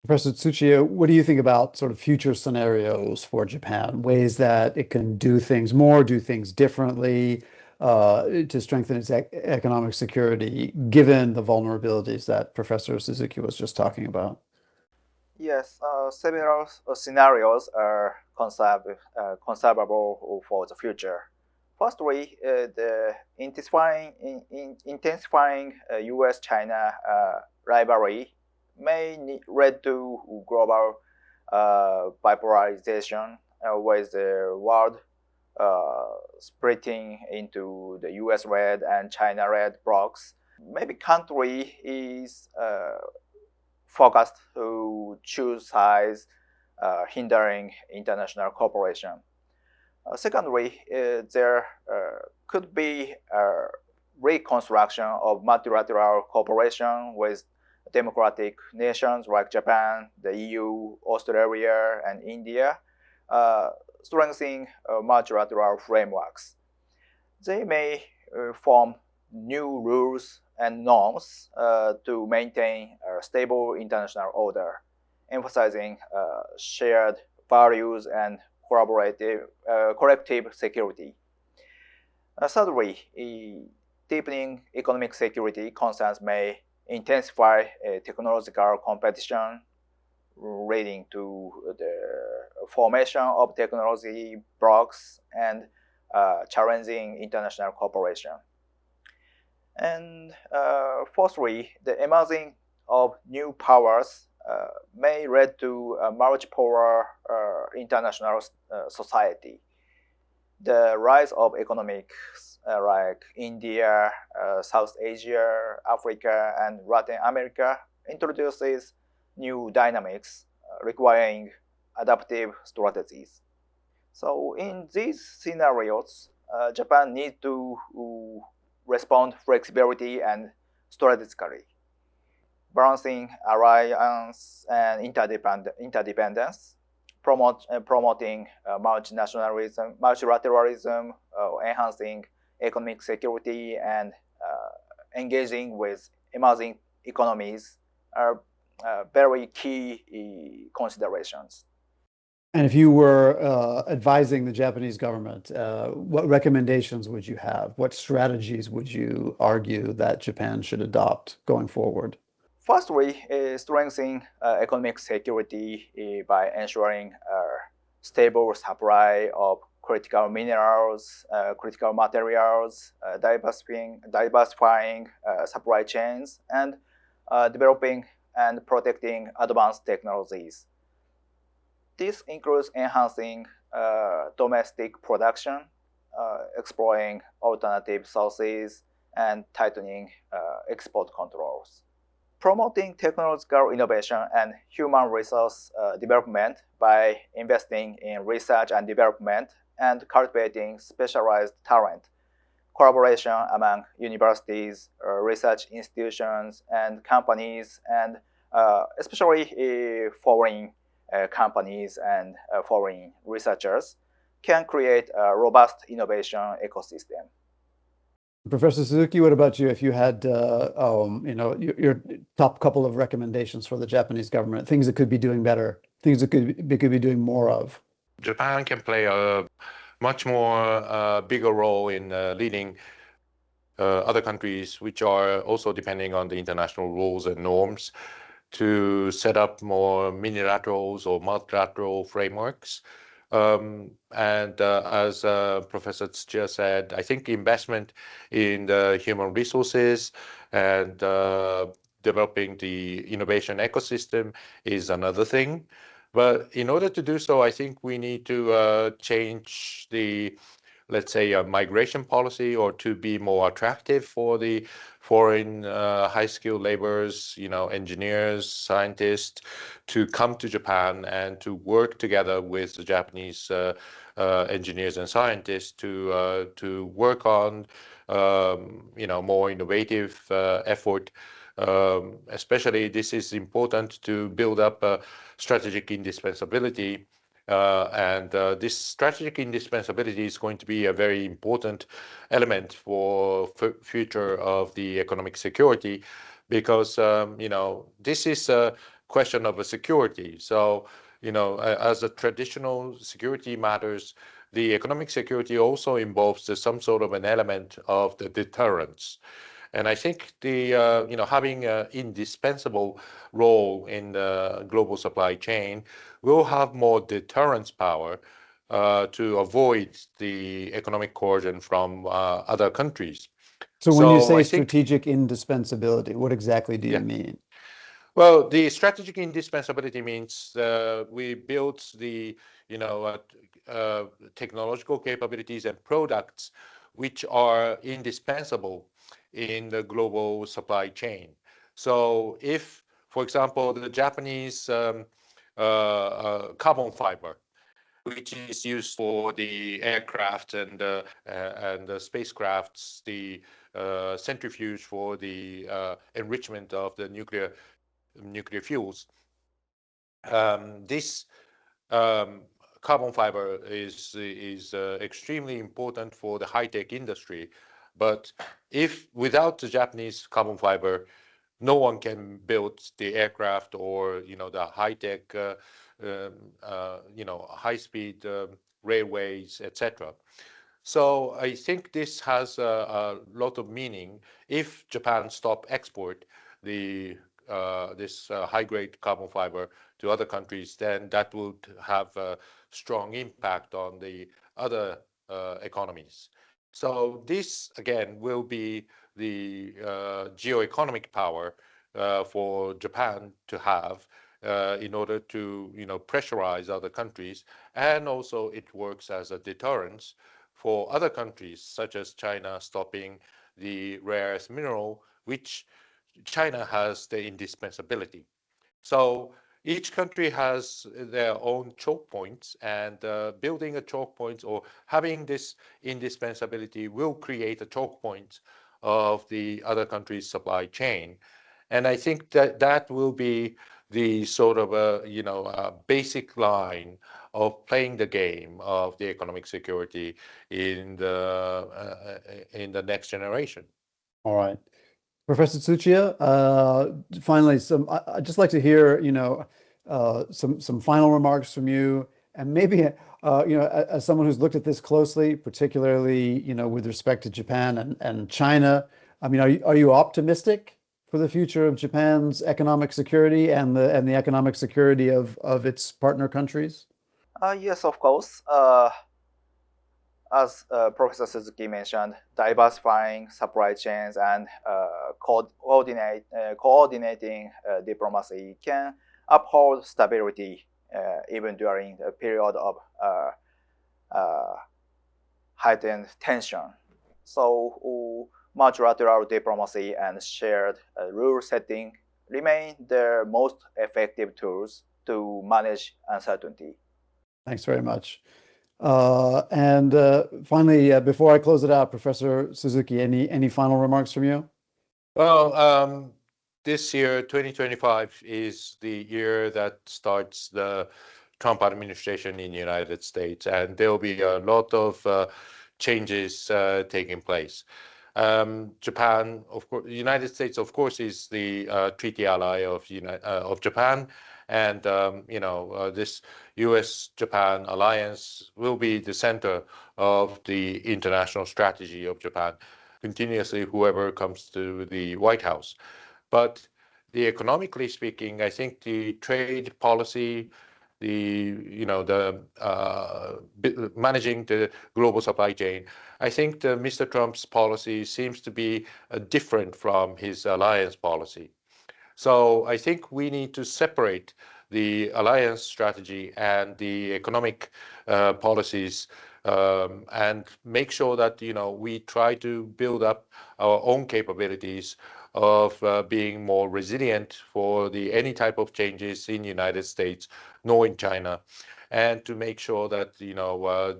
Professor Tsuchiya, what do you think about sort of future scenarios for Japan, ways that it can do things more, do things differently, to strengthen its economic security, given the vulnerabilities that Professor Suzuki was just talking about? Yes, several scenarios are conceivable for the future. Firstly, the intensifying U.S.-China rivalry may lead to global bipolarization, with the world splitting into the U.S. red and China red blocks. Maybe country is focused to choose sides, hindering international cooperation. Secondly, there could be a reconstruction of multilateral cooperation with democratic nations like Japan, the EU, Australia, and India, strengthening multilateral frameworks. They may form new rules and norms to maintain a stable international order, emphasizing shared values and collective security. Thirdly, deepening economic security concerns may intensify technological competition, leading to the formation of technology blocks and challenging international cooperation. And fourthly, the emerging of new powers may lead to a multipolar international society. The rise of economics like India, South Asia, Africa, and Latin America introduces new dynamics requiring adaptive strategies. So in these scenarios, Japan needs to respond flexibility and strategically, balancing alliance and interdependence, promoting multilateralism, enhancing economic security, and engaging with emerging economies are very key considerations. And if you were advising the Japanese government, what recommendations would you have? What strategies would you argue that Japan should adopt going forward? Firstly, strengthening economic security by ensuring a stable supply of critical minerals, critical materials, diversifying supply chains, and developing and protecting advanced technologies. This includes enhancing domestic production, exploring alternative sources, and tightening export controls. Promoting technological innovation and human resource development by investing in research and development and cultivating specialized talent. Collaboration among universities, research institutions, and companies, and especially foreign companies and foreign researchers, can create a robust innovation ecosystem. Professor Suzuki, what about you? If you had, your top couple of recommendations for the Japanese government, things that could be doing better, things that could be doing more of. Japan can play a much more bigger role in leading other countries, which are also depending on the international rules and norms, to set up more minilaterals or multilateral frameworks. And as Professor Tsuchiya said, I think investment in the human resources and developing the innovation ecosystem is another thing. But in order to do so, I think we need to change the, let's say, a migration policy, or to be more attractive for the foreign high-skilled laborers, engineers, scientists, to come to Japan and to work together with the Japanese engineers and scientists to work on, more innovative effort. Especially, this is important to build up a strategic indispensability. And this strategic indispensability is going to be a very important element for future of the economic security, because this is question of a security. So, as a traditional security matters, the economic security also involves some sort of an element of the deterrence. And I think having an indispensable role in the global supply chain will have more deterrence power to avoid the economic coercion from other countries. So when you So say I think, strategic indispensability, what exactly do you mean? well, the strategic indispensability means we build the technological capabilities and products which are indispensable in the global supply chain. So if, for example, the Japanese carbon fiber, which is used for the aircraft and the spacecrafts, the centrifuge for the enrichment of the nuclear fuels. This carbon fiber is extremely important for the high-tech industry, but if without the Japanese carbon fiber, no one can build the aircraft or the high-tech high-speed railways, etc. So I think this has a lot of meaning. If Japan stop export this high-grade carbon fiber to other countries, then that would have a strong impact on the other economies. So this again will be the geoeconomic power for Japan to have in order to pressurize other countries, and also it works as a deterrence for other countries such as China stopping the rare earth mineral, which China has the indispensability. So each country has their own choke points, and building a choke point or having this indispensability will create a choke point of the other country's supply chain. And I think that will be the sort of a basic line of playing the game of the economic security in the next generation. All right. Professor Tsuchiya, finally, I'd just like to hear, some final remarks from you, and maybe, as someone who's looked at this closely, particularly, with respect to Japan and China. I mean, are you optimistic for the future of Japan's economic security and the economic security of its partner countries? Yes, of course. As Professor Suzuki mentioned, diversifying supply chains and coordinating diplomacy can uphold stability even during a period of heightened tension. So multilateral diplomacy and shared rule setting remain the most effective tools to manage uncertainty. Thanks very much. And finally, before I close it out, Professor Suzuki, any final remarks from you? Well, this year, 2025, is the year that starts the Trump administration in the United States, and there will be a lot of changes taking place. Japan, of course, the United States, of course, is the treaty ally of Japan. And this U.S.-Japan alliance will be the center of the international strategy of Japan, continuously, whoever comes to the White House. But economically speaking, I think the trade policy, managing the global supply chain, I think Mr. Trump's policy seems to be different from his alliance policy. So I think we need to separate the alliance strategy and the economic policies and make sure that we try to build up our own capabilities of being more resilient for any type of changes in the United States nor in China, and to make sure that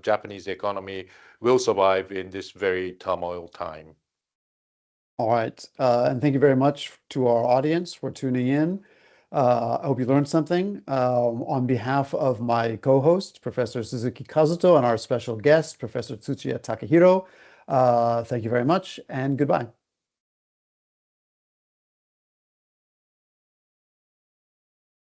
Japanese economy will survive in this very turmoil time. All right. And thank you very much to our audience for tuning in. I hope you learned something. On behalf of my co-host, Professor Suzuki Kazuto, and our special guest, Professor Tsuchiya Takahiro, thank you very much and goodbye.